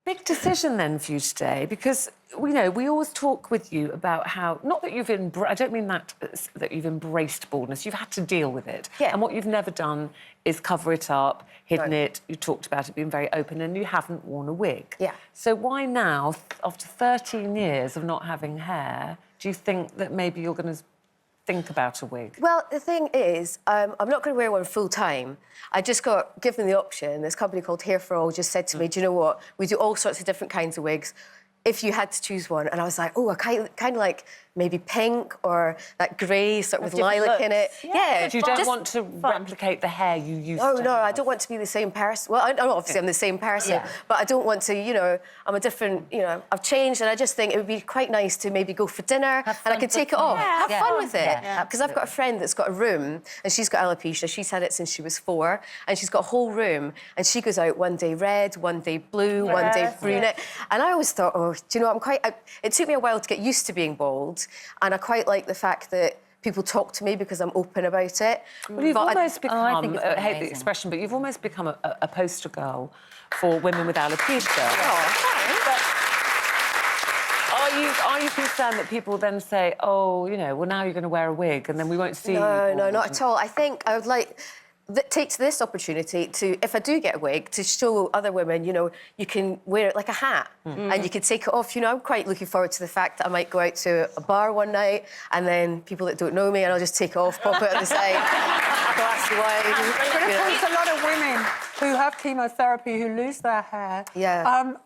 Big decision then for you today, because we always talk with you about how, not that you've I don't mean that you've embraced baldness. You've had to deal with it, and what you've never done is cover it up, hidden it. You talked about it being very open, and you haven't worn a wig. Yeah. So why now, after 13 years of not having hair, do you think that maybe you're going to think about a wig? Well, the thing is, I'm not going to wear one full time. I just got given the option. This company called Hair for All just said to me, do you know what? We do all sorts of different kinds of wigs. If you had to choose one, and I was like, oh, I kind of like maybe pink or that grey sort of with lilac in it. Yeah. But you don't want to replicate the hair you used to No, have. I don't want to be the same person. Well, obviously I'm the same person, but I don't want to, I'm a different, I've changed, and I just think it would be quite nice to maybe go for dinner and I can take it off. Have fun with it. Because I've got a friend that's got a room and she's got alopecia. She's had it since she was 4, and she's got a whole room, and she goes out one day red, one day blue, one day brunette. And I always thought, do you know, it took me a while to get used to being bald, and I quite like the fact that people talk to me because I'm open about it. Well, you've almost become, I hate the expression, but you've almost become a poster girl for women with alopecia. Are you concerned that people then say, oh, well, now you're going to wear a wig and then we won't see you? No, not at all. I think I would like... take this opportunity to, if I do get a wig, to show other women, you can wear it like a hat and you can take it off. I'm quite looking forward to the fact that I might go out to a bar one night and then people that don't know me, and I'll just take it off, pop it on the side, glass of wine. But of course, a lot of women who have chemotherapy, who lose their hair,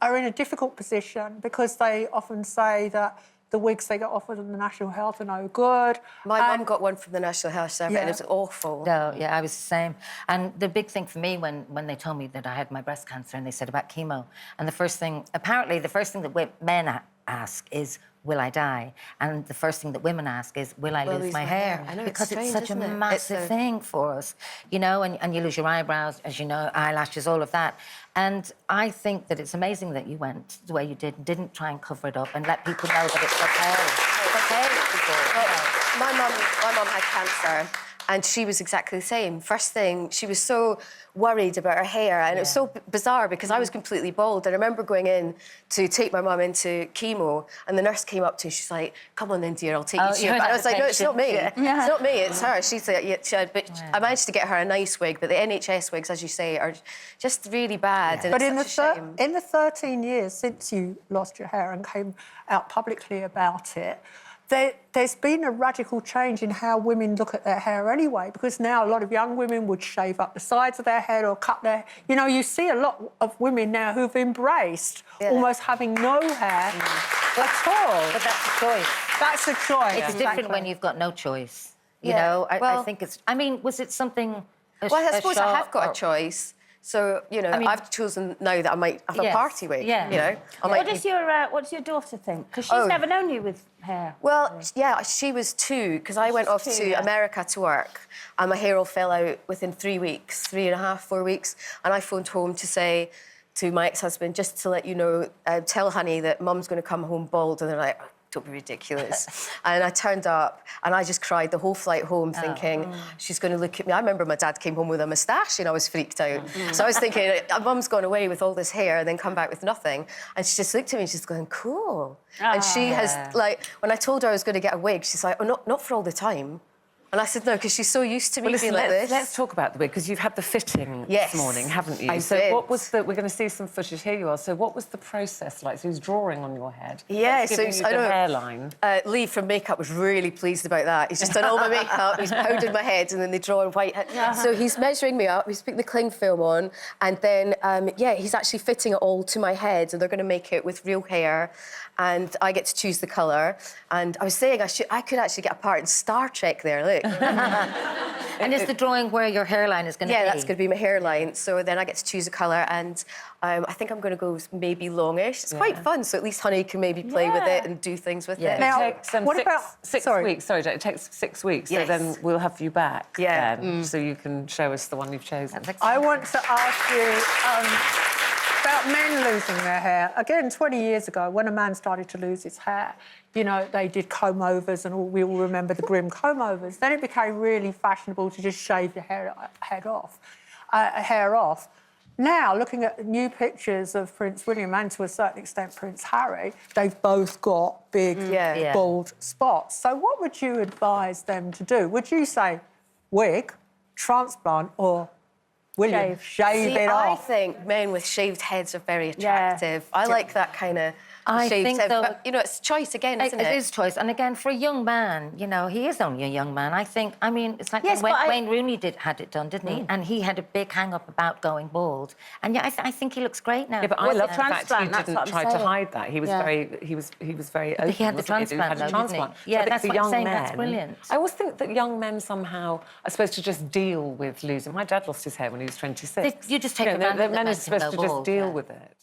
are in a difficult position because they often say that the wigs they get offered in the National Health are no good. My mum got one from the National Health Service and it was awful. No, I was the same. And the big thing for me when they told me that I had my breast cancer and they said about chemo, and the first thing that men ask is, will I die? And the first thing that women ask is, will I lose my hair? I know, because it's such a massive thing for us, and you lose your eyebrows, as you know, eyelashes, all of that. And I think that it's amazing that you went the way you did and didn't try and cover it up and let people know that it's okay. It's okay. My mum had cancer, and she was exactly the same. First thing, she was so worried about her hair, and it was so bizarre because I was completely bald. And I remember going in to take my mum into chemo, and the nurse came up to me, she's like, come on then, dear, I'll take you to you. But I was like, no, it's not me. It's not me, it's her. She's like, but I managed to get her a nice wig, but the NHS wigs, as you say, are just really bad. And but it's in the 13 years since you lost your hair and came out publicly about it, there's been a radical change in how women look at their hair anyway, because now a lot of young women would shave up the sides of their head or cut their... you see a lot of women now who've embraced almost having no hair at all. But that's a choice. That's a choice. It's different when you've got no choice. I think it's... I mean, was it something... Well, I suppose I have got a choice. So, I've chosen now that I might have a party wig, What does your daughter think? Because she's never known you with hair. Well, she was 2, because I went off to America to work, and my hair all fell out within 3 weeks, 3.5, 4 weeks, and I phoned home to say to my ex-husband, just to let you know, tell honey that mum's going to come home bald, and they're like, don't be ridiculous. And I turned up and I just cried the whole flight home thinking, she's going to look at me. I remember my dad came home with a moustache and I was freaked out. So I was thinking, mum's gone away with all this hair and then come back with nothing. And she just looked at me and she's going, cool. And she has, when I told her I was going to get a wig, she's like, oh, not for all the time. And I said, no, because she's so used to me being like this. Let's talk about the wig, because you've had the fitting this morning, haven't you? I did. What was we're going to see some footage, here you are. So what was the process like? So he's drawing on your head. Yeah, so you the hairline. Lee from Makeup was really pleased about that. He's just done all my makeup, he's powdered my head, and then they draw on white head. So he's measuring me up, he's putting the cling film on, and then, he's actually fitting it all to my head, and they're going to make it with real hair, and I get to choose the colour. And I was saying I could actually get a part in Star Trek there, look. And is the drawing where your hairline is going to be? Yeah, that's going to be my hairline. So then I get to choose a colour, and I think I'm going to go maybe longish. It's quite fun, so at least honey can maybe play with it and do things with it. Now, it takes six weeks. Sorry, it takes 6 weeks, so then we'll have you back then, so you can show us the one you've chosen. I want to ask you about men losing their hair. Again, 20 years ago, when a man started to lose his hair, they did comb-overs, and we all remember the grim comb-overs. Then it became really fashionable to just shave your hair off. now, looking at new pictures of Prince William and to a certain extent Prince Harry, they've both got big, bald spots. So what would you advise them to do? Would you say wig, transplant, or William, shave it off? I think men with shaved heads are very attractive. I like that kind of I shaved think head. though- But, you know, it's choice again, isn't it? It is choice. And again, for a young man, you know, he is only a young man. I mean, it's like Yes, when but Wayne Rooney had it done, didn't he? And he had a big hang-up about going bald. And yeah, I think he looks great now. Yeah, but I love the fact transplant, he that's didn't what I'm try to saying. hide that. He was very open. he had the wasn't transplant, He had though, a didn't he? transplant. Yeah, I think that's for what I'm young saying, men, that's brilliant. I always think that young men somehow are supposed to just deal with losing. My dad lost his hair when he was 26. You just take You know, for granted the men that are men can supposed go to just bald, deal yeah. with it.